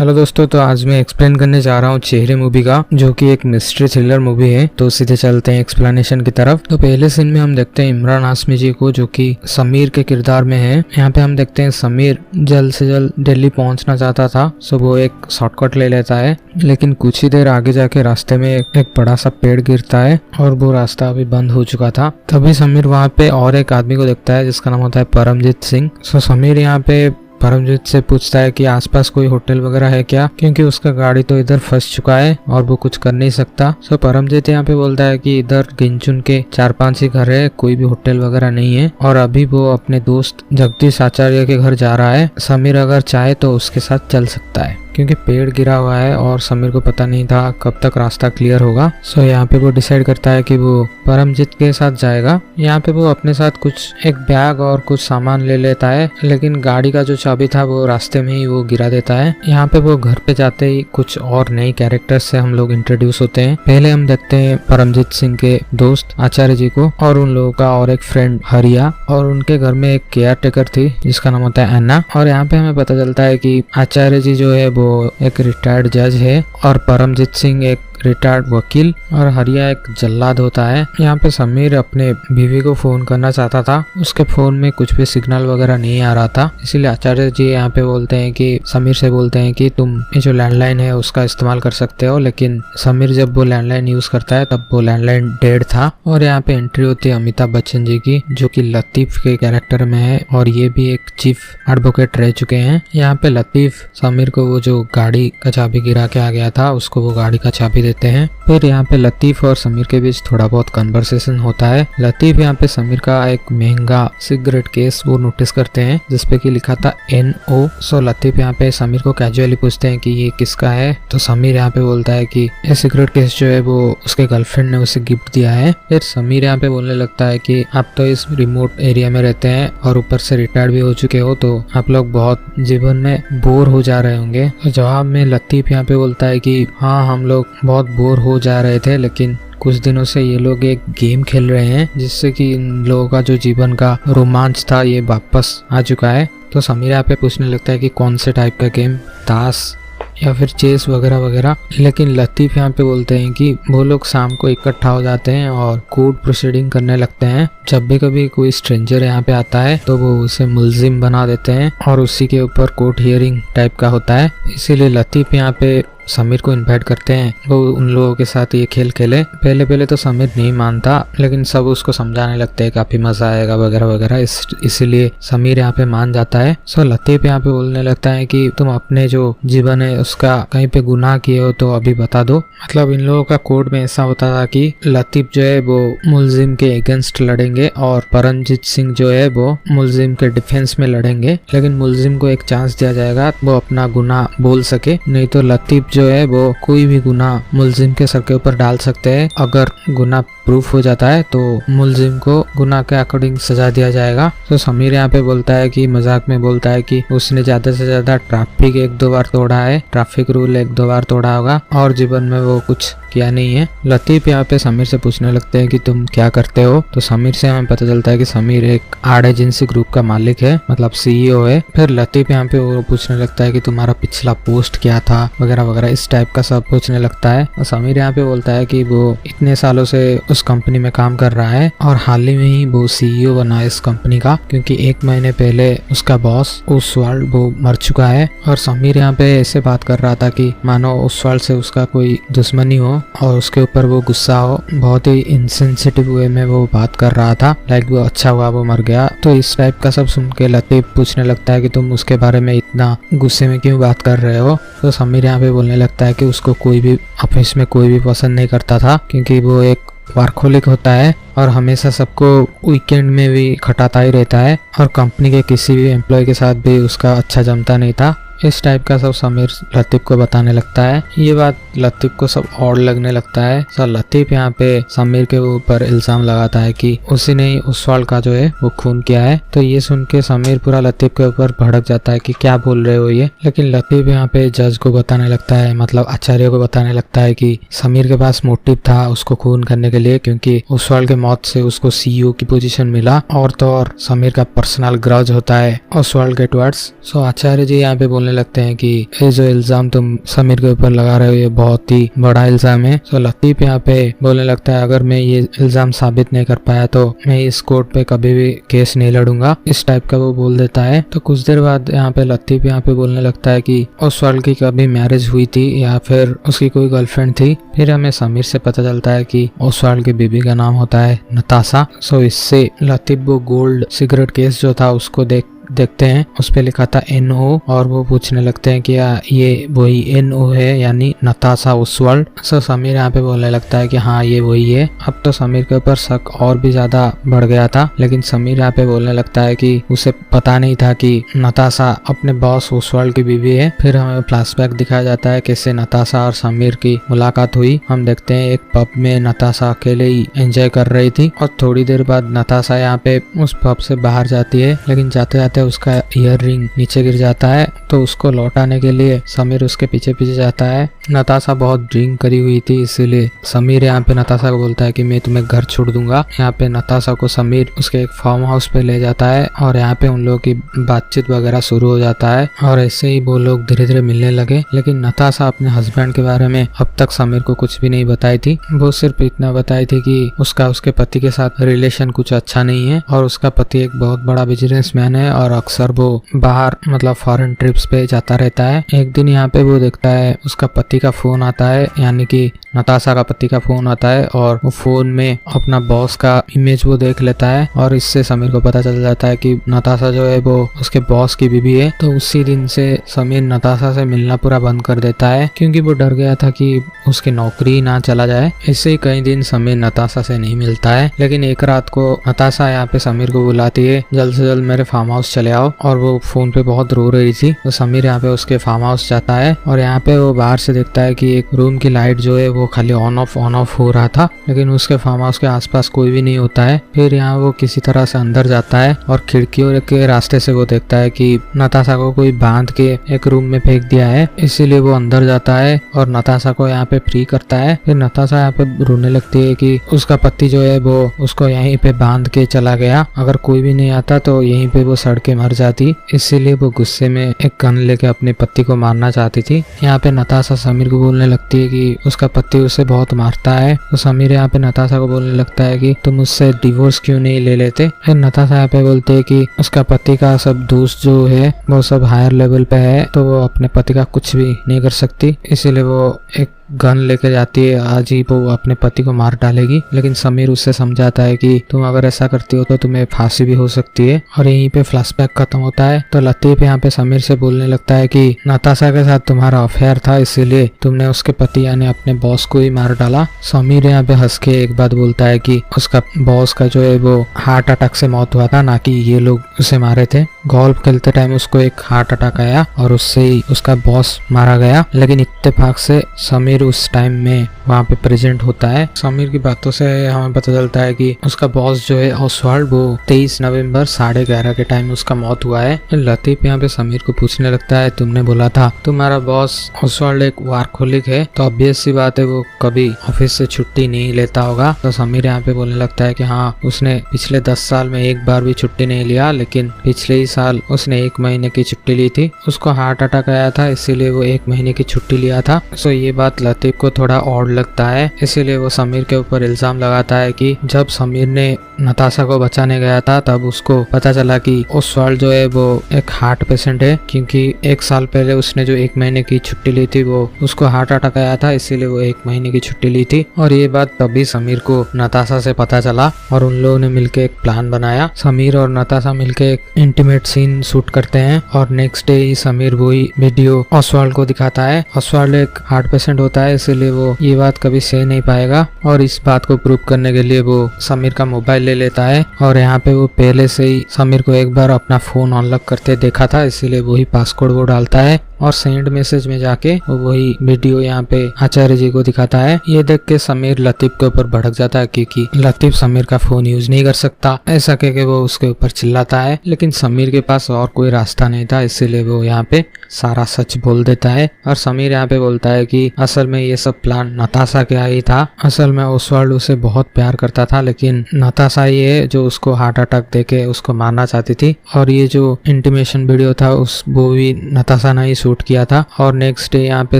Hello दोस्तों, तो आज मैं एक्सप्लेन करने जा रहा हूँ चेहरे मूवी का, जो कि एक मिस्ट्री थ्रिलर मूवी है। तो सीधे चलते हैं एक्सप्लेनेशन की तरफ। तो पहले सीन में हम देखते हैं इमरान हाशमी जी को, जो कि समीर के किरदार में है। यहाँ पे हम देखते हैं समीर जल्द से जल्द दिल्ली पहुंचना चाहता था, सो वो एक शॉर्टकट ले लेता है। लेकिन कुछ ही देर आगे जाके रास्ते में एक बड़ा सा पेड़ गिरता है और वो रास्ता अभी बंद हो चुका था। तभी समीर वहाँ पे और एक आदमी को देखता है जिसका नाम होता है परमजीत सिंह। सो समीर यहाँ पे परमजीत से पूछता है कि आसपास कोई होटल वगैरह है क्या, क्योंकि उसका गाड़ी तो इधर फंस चुका है और वो कुछ कर नहीं सकता। सो परमजीत यहाँ पे बोलता है कि इधर गिनचुन के 4-5 ही घर है, कोई भी होटल वगैरह नहीं है। और अभी वो अपने दोस्त जगदीश आचार्य के घर जा रहा है। समीर अगर चाहे तो उसके साथ चल सकता है, क्योंकि पेड़ गिरा हुआ है और समीर को पता नहीं था कब तक रास्ता क्लियर होगा। सो यहाँ पे वो डिसाइड करता है कि वो परमजीत के साथ जाएगा। यहाँ पे वो अपने साथ कुछ एक बैग और कुछ सामान ले लेता है, लेकिन गाड़ी का जो चाबी था वो रास्ते में ही वो गिरा देता है। यहाँ पे वो घर पे जाते ही कुछ और नए कैरेक्टर्स से हम लोग इंट्रोड्यूस होते हैं। पहले हम देखते हैं परमजीत सिंह के दोस्त आचार्य जी को और उन लोगों का और एक फ्रेंड हरिया, और उनके घर में एक केयर टेकर थी जिसका नाम होता है अन्ना। और यहाँ पे हमें पता चलता है कि आचार्य जी जो है वो एक रिटायर्ड जज है और परमजीत सिंह एक रिटायर्ड वकील और हरिया एक जल्लाद होता है। यहाँ पे समीर अपने बीवी को फोन करना चाहता था, उसके फोन में कुछ भी सिग्नल वगैरह नहीं आ रहा था। इसीलिए आचार्य जी यहाँ पे बोलते हैं कि समीर से बोलते हैं कि तुम ये जो लैंडलाइन है उसका इस्तेमाल कर सकते हो। लेकिन समीर जब वो लैंडलाइन यूज करता है तब वो लैंडलाइन डेड था। और यहाँ पे एंट्री होती है अमिताभ बच्चन जी की, जो कि लतीफ के कैरेक्टर में है और ये भी एक चीफ एडवोकेट रह चुके हैं। यहाँ पे लतीफ समीर को वो जो गाड़ी का चाबी गिरा के आ गया था उसको वो गाड़ी का चाबी देते हैं। फिर यहाँ पे लतीफ और समीर के बीच थोड़ा बहुत कन्वर्सेशन होता है। लतीफ यहाँ पे समीर का एक महंगा सिगरेट केस वो नोटिस करते हैं जिसपे कि लिखा था NO। सो लतीफ यहाँ पे समीर को कैजुअली पूछते हैं कि ये किसका है। तो समीर यहाँ पे बोलता है कि ये सिगरेट केस जो है वो उसके गर्लफ्रेंड ने उसे गिफ्ट दिया है। फिर समीर यहाँ पे बोलने लगता है कि आप तो इस रिमोट एरिया में रहते हैं और ऊपर से रिटायर्ड भी हो चुके हो, तो आप लोग बहुत जीवन में बोर हो जा रहे होंगे। तो जवाब में लतीफ यहाँ पे बोलता है कि हाँ, हम लोग बहुत बोर हो जा रहे थे, लेकिन कुछ दिनों से ये लोग एक गेम खेल रहे हैं जिससे कि इन लोगों का जो जीवन का रोमांच था ये वापस आ चुका है। तो समीर यहाँ पे पूछने लगता है कि कौन से टाइप का गेम, ताश या फिर चेस वगैरह वगैरह। लेकिन लतीफ यहाँ पे बोलते हैं कि वो लोग शाम को इकट्ठा हो जाते हैं और कोर्ट प्रोसीडिंग करने लगते हैं। जब भी कभी कोई स्ट्रेंजर यहाँ पे आता है तो वो उसे मुलजिम बना देते हैं और उसी के ऊपर कोर्ट हियरिंग टाइप का होता है। इसीलिए लतीफ यहाँ पे समीर को इनवाइट करते हैं वो उन लोगों के साथ ये खेल खेले। पहले तो समीर नहीं मानता, लेकिन सब उसको समझाने लगते हैं काफी मजा आएगा वगैरह वगैरह, इसीलिए समीर यहाँ पे मान जाता है। सो लतीफ यहाँ पे बोलने लगता है कि तुम अपने जो जीवन है उसका कहीं पे गुनाह किए हो तो अभी बता दो। मतलब इन लोगों का कोर्ट में ऐसा होता था कि लतीफ जो है वो मुलजिम के अगेंस्ट लड़ेंगे और परमजीत सिंह जो है वो मुलजिम के डिफेंस में लड़ेंगे। लेकिन मुलजिम को एक चांस दिया जाएगा वो अपना गुनाह बोल सके, नहीं तो लतीफ जो है वो कोई भी गुनाह मुलजिम के सर के ऊपर डाल सकते हैं। अगर गुनाह प्रूफ हो जाता है तो मुलजिम को गुनाह के अकॉर्डिंग सजा दिया जाएगा। तो समीर यहाँ पे बोलता है कि मजाक में बोलता है कि उसने ज्यादा से ज्यादा ट्रैफिक 1-2 बार तोड़ा है, ट्रैफिक रूल 1-2 बार तोड़ा होगा और जीवन में वो कुछ किया नहीं है। लतीफ यहाँ पे समीर से पूछने लगते हैं कि तुम क्या करते हो। तो समीर से हमें पता चलता है कि समीर एक आर्ट एजेंसी ग्रुप का मालिक है, मतलब CEO है। फिर लतीफ यहाँ पे वो पूछने लगता है कि तुम्हारा पिछला पोस्ट क्या था वगैरह वगैरह, इस टाइप का सब पूछने लगता है। और समीर यहाँ पे बोलता है कि वो इतने सालों से उस कंपनी में काम कर रहा है और हाल ही में ही वो CEO बना है इस कंपनी का, क्योंकि 1 महीने पहले उसका बॉस ओसवाल्ड वो मर चुका है। और समीर यहाँ पे ऐसे बात कर रहा था कि मानो ओसवाल्ड से उसका कोई दुश्मनी हो और उसके ऊपर वो गुस्सा हो। बहुत ही इनसेंसिटिव वे में वो बात कर रहा था, लाइक वो अच्छा हुआ वो मर गया। तो इस टाइप का सब सुन के लतीफ पूछने लगता है कि तुम उसके बारे में इतना गुस्से में क्यों बात कर रहे हो। तो समीर यहाँ पे बोलने लगता है कि उसको कोई भी ऑफिस में कोई भी पसंद नहीं करता था, क्योंकि वो एक वर्कहोलिक होता है और हमेशा सबको वीकेंड में भी खटाता ही रहता है और कंपनी के किसी भी एम्प्लॉय के साथ भी उसका अच्छा जमता नहीं था। इस टाइप का सब समीर लतीफ को बताने लगता है। ये बात लतीफ को सब और लगने लगता है। सर लतीफ यहाँ पे समीर के ऊपर इल्जाम लगाता है कि उसी ने ओसवाल्ड का जो है वो खून किया है। तो ये सुन के समीर पूरा लतीफ के ऊपर भड़क जाता है कि क्या बोल रहे हो ये। लेकिन लतीफ यहाँ पे जज को बताने लगता है, मतलब आचार्य को बताने लगता है कि समीर के पास मोटिव था उसको खून करने के लिए, क्योंकि ओसवाल्ड के मौत से उसको CEO की पोजीशन मिला और तो और समीर का पर्सनल ग्रज होता है ओसवाल्ड के टुवर्ड्स। सो आचार्य जी यहाँ पे बोलने बोलने लगते हैं कि ये जो इल्जाम तुम समीर के ऊपर लगा रहे हो ये बहुत ही बड़ा इल्जाम है। तो लतीफ यहाँ पे बोलने लगता है अगर मैं ये इल्जाम साबित नहीं कर पाया तो मैं इस कोर्ट पे कभी भी केस नहीं लड़ूंगा, इस टाइप का वो बोल देता है। तो कुछ देर बाद यहाँ पे लतीफ यहाँ पे बोलने लगता है कि ओसवाल्ड की कभी मैरिज हुई थी या फिर उसकी कोई गर्लफ्रेंड थी। फिर हमें समीर से पता चलता है कि ओसवाल्ड की बीबी का नाम होता है नताशा। सो इससे लतीफ वो गोल्ड सिगरेट केस जो था उसको देखते हैं, उस पे लिखा था NO और वो पूछने लगते हैं कि ये वही NO है यानी नताशा ओसवाल्ड। सो समीर यहाँ पे बोलने लगता है कि हाँ ये वही है। अब तो समीर के ऊपर शक और भी ज्यादा बढ़ गया था, लेकिन समीर यहाँ पे बोलने लगता है कि उसे पता नहीं था कि नताशा अपने बॉस ओसवाल्ड की बीवी है। फिर हमें फ्लैशबैक दिखाया जाता है कैसे नताशा और समीर की मुलाकात हुई। हम देखते हैं एक पब में नताशा अकेले ही एंजॉय कर रही थी और थोड़ी देर बाद नताशा यहाँ पे उस पब से बाहर जाती है, लेकिन जाते जाते उसका ईयर रिंग नीचे गिर जाता है। तो उसको लौटाने के लिए समीर उसके पीछे पीछे जाता है। नताशा बहुत ड्रिंक करी हुई थी, इसीलिए समीर यहाँ पे नताशा को बोलता है कि मैं तुम्हें घर छोड़ दूंगा। यहाँ पे नताशा को समीर उसके एक फार्म हाउस पे ले जाता है और यहाँ पे उन लोगों की बातचीत वगैरह शुरू हो जाता है और ऐसे ही वो लोग धीरे धीरे मिलने लगे। लेकिन नताशा अपने हस्बैंड के बारे में अब तक समीर को कुछ भी नहीं बताई थी। वो सिर्फ इतना बताई थी कि उसके पति के साथ रिलेशन कुछ अच्छा नहीं है और उसका पति एक बहुत बड़ा बिजनेसमैन है और अक्सर वो बाहर मतलब फॉरेन ट्रिप्स पे जाता रहता है। एक दिन यहाँ पे वो देखता है उसका पति का फोन आता है, यानी कि नताशा का पति का फोन आता है और वो फोन में अपना बॉस का इमेज वो देख लेता है और इससे समीर को पता चल जाता है कि नताशा जो है वो उसके बॉस की बीवी है। तो उसी दिन से समीर नताशा से मिलना पूरा बंद कर देता है क्योंकि वो डर गया था कि उसकी नौकरी ना चला जाए। इससे ही कई दिन समीर नताशा से नहीं मिलता है, लेकिन एक रात को नताशा यहाँ पे समीर को बुलाती है जल्द से जल्द मेरे फार्म हाउस चले आओ, और वो फोन पे बहुत रो रही थी। तो समीर यहाँ पे उसके फार्म हाउस जाता है और यहाँ पे वो बाहर से देखता है कि एक रूम की लाइट जो है वो खाली ऑन ऑफ हो रहा था, लेकिन उसके फार्म हाउस के आसपास कोई भी नहीं होता है। फिर यहाँ वो किसी तरह से अंदर जाता है और खिड़कियों के रास्ते से वो देखता है कि नताशा को कोई बांध के एक रूम में फेंक दिया है, इसीलिए वो अंदर जाता है और नताशा को यहाँ पे फ्री करता है। फिर नताशा यहाँ पे रोने लगती है कि उसका पति जो है वो उसको यहीं पे बांध के चला गया, अगर कोई भी नहीं आता तो यहीं पे वो सड़ के मर जाती, इसीलिए वो गुस्से में एक गन लेके अपने पति को मारना चाहती थी। यहाँ पे नताशा समीर को बोलने लगती है कि उसका पति उसे बहुत मारता है। तो समीर यहाँ पे नताशा को बोलने लगता है कि तुम उससे डिवोर्स क्यों नहीं ले लेते। फिर नताशा यहाँ पे बोलते है कि उसका पति का सब दोस्त जो है वो सब हायर लेवल पे है, तो वो अपने पति का कुछ भी नहीं कर सकती, इसीलिए वो एक गन लेके जाती है, आज ही वो अपने पति को मार डालेगी। लेकिन समीर उससे समझाता है कि तुम अगर ऐसा करती हो तो तुम्हें फांसी भी हो सकती है। और यहीं पे फ्लैशबैक खत्म होता है। तो लतीफ यहाँ पे समीर से बोलने लगता है कि नताशा के साथ तुम्हारा अफेयर था, इसीलिए तुमने उसके पति यानी अपने बॉस को ही मार डाला। समीर यहाँ पे हंस के एक बात बोलता है कि उसका बॉस का जो है वो हार्ट अटैक से मौत हुआ था, ना कि ये लोग उसे मारे थे। गोल्फ खेलते टाइम उसको एक हार्ट अटैक आया और उससे ही उसका बॉस मारा गया। लेकिन इत्तेफाक से समीर उस टाइम में वहाँ पे प्रेजेंट होता है। समीर की बातों से हमें पता चलता है कि उसका बॉस जो है ओसवाल्ड वो 23 नवंबर 11:30 के टाइम उसका मौत हुआ है। लतीफ यहाँ पे समीर को पूछने लगता है तुमने बोला था तुम्हारा बॉस ओसवाल्ड एक वर्कहोलिक है, तो ऑब्वियस सी बात है वो कभी ऑफिस से छुट्टी नहीं लेता होगा। तो समीर यहाँ पे बोलने लगता है कि हाँ उसने पिछले 10 साल में एक बार भी छुट्टी नहीं लिया, लेकिन पिछले ही साल उसने 1 महीने की छुट्टी ली थी। उसको हार्ट अटैक आया था, इसीलिए वो 1 महीने की छुट्टी लिया था। सो ये बात लतीफ को थोड़ा ऑड लगता है, इसीलिए वो समीर के ऊपर इल्जाम लगाता है कि जब समीर ने नताशा को बचाने गया था तब उसको पता चला कि ओसवाल्ड जो है वो एक हार्ट पेशेंट है, क्योंकि 1 साल पहले उसने जो 1 महीने की छुट्टी ली थी वो उसको हार्ट अटैक आया था, इसीलिए वो 1 महीने की छुट्टी ली थी। और ये बात तभी समीर को नताशा से पता चला और उन लोगों ने मिलकर एक प्लान बनाया। समीर और नताशा मिलकर एक इंटीमेट सीन शूट करते हैं और नेक्स्ट डे ही समीर वही वीडियो ओसवाल्ड को दिखाता है। ओसवाल्ड एक हार्ट पेशेंट होता है, इसीलिए वो ये बात कभी सह नहीं पाएगा और इस बात को प्रूव करने के लिए वो समीर का मोबाइल ले लेता है। और यहाँ पे वो पहले से ही समीर को एक बार अपना फोन अनलॉक करते देखा था, इसीलिए वही पासकोड वो डालता है और सेंड मैसेज में जाके वो वही वीडियो यहाँ पे आचार्य जी को दिखाता है। ये देख के समीर लतीफ के ऊपर भड़क जाता है क्योंकि लतीफ समीर का फोन यूज नहीं कर सकता। ऐसा कह के वो उसके ऊपर चिल्लाता है, लेकिन समीर के पास और कोई रास्ता नहीं था, इसीलिए वो यहाँ पे सारा सच बोल देता है। और समीर यहाँ पे बोलता है कि असल में ये सब प्लान नताशा का ही था। असल में ओसवाल्ड उसे बहुत प्यार करता था, लेकिन नताशा ही है जो उसको हार्ट अटैक देके उसको मारना चाहती थी। और ये जो इंटीमेशन वीडियो था वो भी नताशा ने ही शूट किया था। और नेक्स्ट डे यहाँ पे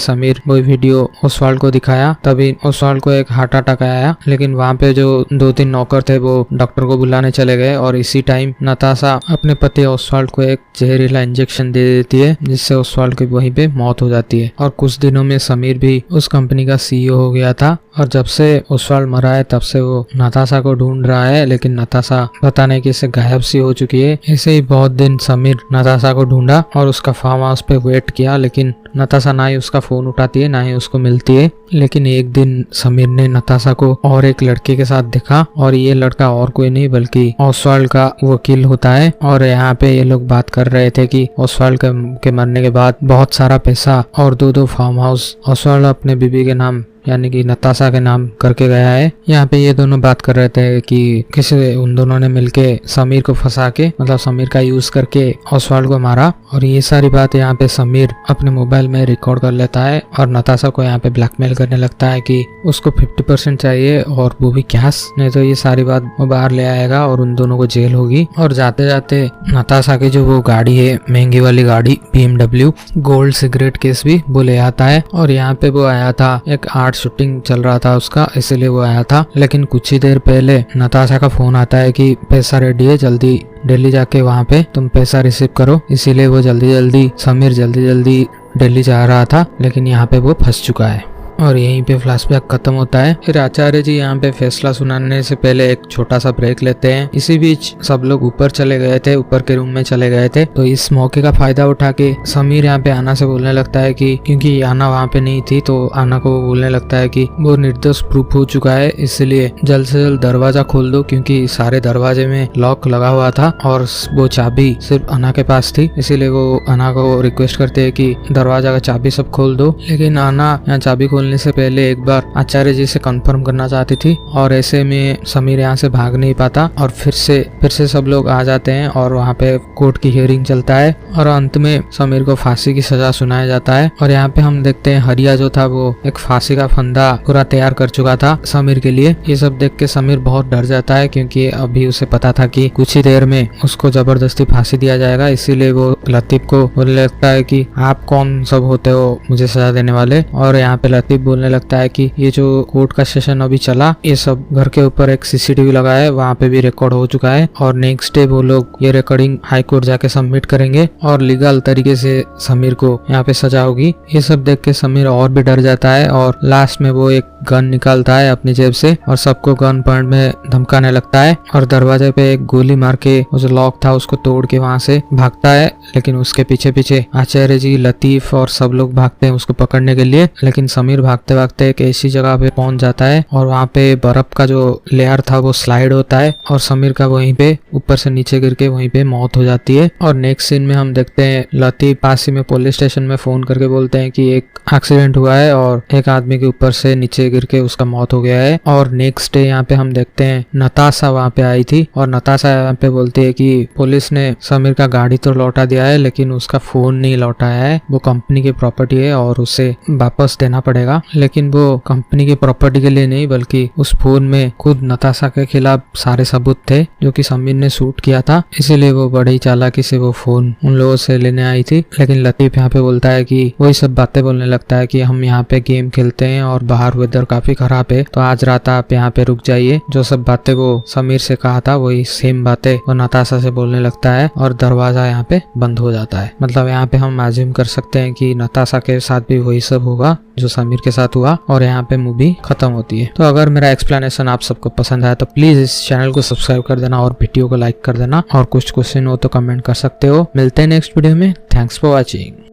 समीर वो वीडियो ओसवाल्ड को दिखाया, तभी ओसवाल्ड को एक हार्ट अटैक आया। लेकिन वहाँ पे जो 2-3 नौकर थे वो डॉक्टर को बुलाने चले गए और इसी टाइम नताशा अपने पति ओसवाल्ड को एक जहरीला इंजेक्शन दे देती है, जिससे ओसवाल्ड की वहीं पे मौत हो जाती है। और कुछ दिनों में समीर भी उस कंपनी का CEO हो गया था। और जब से ओसवाल्ड मरा है तब से वो नताशा को ढूंढ रहा है, लेकिन नताशा पता नहीं कैसे गायब सी हो चुकी है। ऐसे ही बहुत दिन समीर नताशा को ढूंढा और उसका फार्म हाउस पे वेट किया, लेकिन नताशा ना ही उसका फोन उठाती है ना ही उसको मिलती है। लेकिन एक दिन समीर ने नताशा को और एक लड़के के साथ देखा, और ये लड़का और कोई नहीं बल्कि ओसवाल्ड का वकील होता है। और यहाँ पे ये लोग बात कर रहे थे कि ओसवाल्ड के मरने के बाद बहुत सारा पैसा और 2 फार्म हाउस ओसवाल्ड अपने बीबी के नाम यानी कि नताशा के नाम करके गया है। यहाँ पे ये दोनों बात कर रहे थे कि किसी उन दोनों ने मिलके समीर को फंसा के, मतलब समीर का यूज करके ओसवाल्ड को मारा। और ये सारी बात यहाँ पे समीर अपने मोबाइल में रिकॉर्ड कर लेता है और नताशा को यहाँ पे ब्लैकमेल करने लगता है कि उसको 50% चाहिए और वो भी कैश, नहीं तो ये सारी बात वो बाहर ले आएगा और उन दोनों को जेल होगी। और जाते जाते नताशा की जो वो गाड़ी है, महंगी वाली गाड़ी BMW गोल्ड सिगरेट केस भी वो ले आता है। और यहाँ पे वो आया था, एक शूटिंग चल रहा था उसका, इसीलिए वो आया था। लेकिन कुछ ही देर पहले नताशा का फोन आता है कि पैसा रेडी है, जल्दी दिल्ली जाके वहाँ पे तुम पैसा रिसीव करो। इसीलिए वो समीर जल्दी दिल्ली जा रहा था, लेकिन यहाँ पे वो फंस चुका है। और यहीं पे फ्लैशबैक खत्म होता है। फिर आचार्य जी यहाँ पे फैसला सुनाने से पहले एक छोटा सा ब्रेक लेते हैं। इसी बीच सब लोग ऊपर चले गए थे, ऊपर के रूम में चले गए थे। तो इस मौके का फायदा उठा के समीर यहाँ पे आना से बोलने लगता है कि क्योंकि आना वहाँ पे नहीं थी, तो आना को वो बोलने लगता है कि वो निर्दोष प्रूफ हो चुका है, इसलिए जल्द से जल्द दरवाजा खोल दो, क्योंकि सारे दरवाजे में लॉक लगा हुआ था और वो चाबी सिर्फ आना के पास थी। इसीलिए वो आना को रिक्वेस्ट करते है कि दरवाजा का चाबी सब खोल दो। लेकिन आना यहाँ चाबी खोलने से पहले एक बार आचार्य जी से कंफर्म करना चाहती थी, और ऐसे में समीर यहाँ से भाग नहीं पाता और फिर से सब लोग आ जाते हैं और वहाँ पे कोर्ट की हियरिंग चलता है। और अंत में समीर को फांसी की सजा सुनाया जाता है। और यहाँ पे हम देखते हैं हरिया जो था वो एक फांसी का फंदा पूरा तैयार कर चुका था समीर के लिए। ये सब देख के समीर बहुत डर जाता है, क्योंकि अभी उसे पता था कि कुछ ही देर में उसको जबरदस्ती फांसी दिया जाएगा। इसीलिए वो लतीफ को बोलने लगता है कि आप कौन सब होते हो मुझे सजा देने वाले। और यहाँ पे लतीफ बोलने लगता है कि ये जो कोर्ट का सेशन अभी चला, ये सब घर के ऊपर एक CCTV लगा है, वहाँ पे भी रिकॉर्ड हो चुका है। और नेक्स्ट डे वो लोग ये रिकॉर्डिंग हाई कोर्ट जाके सबमिट करेंगे और लीगल तरीके से समीर को यहाँ पे सजा होगी। ये सब देख के समीर और भी डर जाता है और लास्ट में वो एक गन निकालता है अपनी जेब से और सबको गन पॉइंट में धमकाने लगता है और दरवाजे पे एक गोली मार के वो जो लॉक था उसको तोड़ के वहाँ से भागता है। लेकिन उसके पीछे पीछे आचार्य जी, लतीफ और सब लोग भागते हैं उसको पकड़ने के लिए। लेकिन समीर भागते भागते एक ऐसी जगह पे पहुंच जाता है और वहाँ पे बर्फ का जो लेयर था वो स्लाइड होता है और समीर का वहीं पे ऊपर से नीचे गिर के वहीं पे मौत हो जाती है। और नेक्स्ट सीन में हम देखते हैं लतीफ पास ही में पुलिस स्टेशन में फोन करके बोलते हैं कि एक एक्सीडेंट हुआ है और एक आदमी के ऊपर से नीचे गिर के उसका मौत हो गया है। और नेक्स्ट डे यहाँ पे हम देखते हैं नताशा वहाँ पे आई थी और नताशा यहाँ पे बोलती है कि पुलिस ने समीर का गाड़ी तो लौटा दिया है, लेकिन उसका फोन नहीं लौटाया है, वो कंपनी की प्रॉपर्टी है और उसे वापस देना पड़ेगा। लेकिन वो कंपनी की प्रॉपर्टी के लिए नहीं, बल्कि उस फोन में खुद नताशा के खिलाफ सारे सबूत थे जो कि समीर ने शूट किया था, इसीलिए वो बड़ी चालाकी से वो फोन उन लोगों से लेने आई थी। लेकिन लतीफ यहाँ पे बोलता है कि वही सब बातें बोलने लगता है कि हम यहाँ पे गेम खेलते हैं और बाहर वेदर काफी खराब है, तो आज रात आप यहाँ पे रुक जाइए। जो सब बातें वो समीर से कहा था वही सेम बातें वो नताशा से बोलने लगता है और दरवाजा यहाँ पे बंद हो जाता है। मतलब यहाँ पे हम अज्यूम कर सकते हैं कि नताशा के साथ भी वही सब होगा जो समीर के साथ हुआ और यहाँ पे मूवी खत्म होती है। तो अगर मेरा एक्सप्लेनेशन आप सबको पसंद आया तो प्लीज इस चैनल को सब्सक्राइब कर देना और वीडियो को लाइक कर देना और कुछ क्वेश्चन हो तो कमेंट कर सकते हो। मिलते हैं नेक्स्ट वीडियो में। Thanks for watching.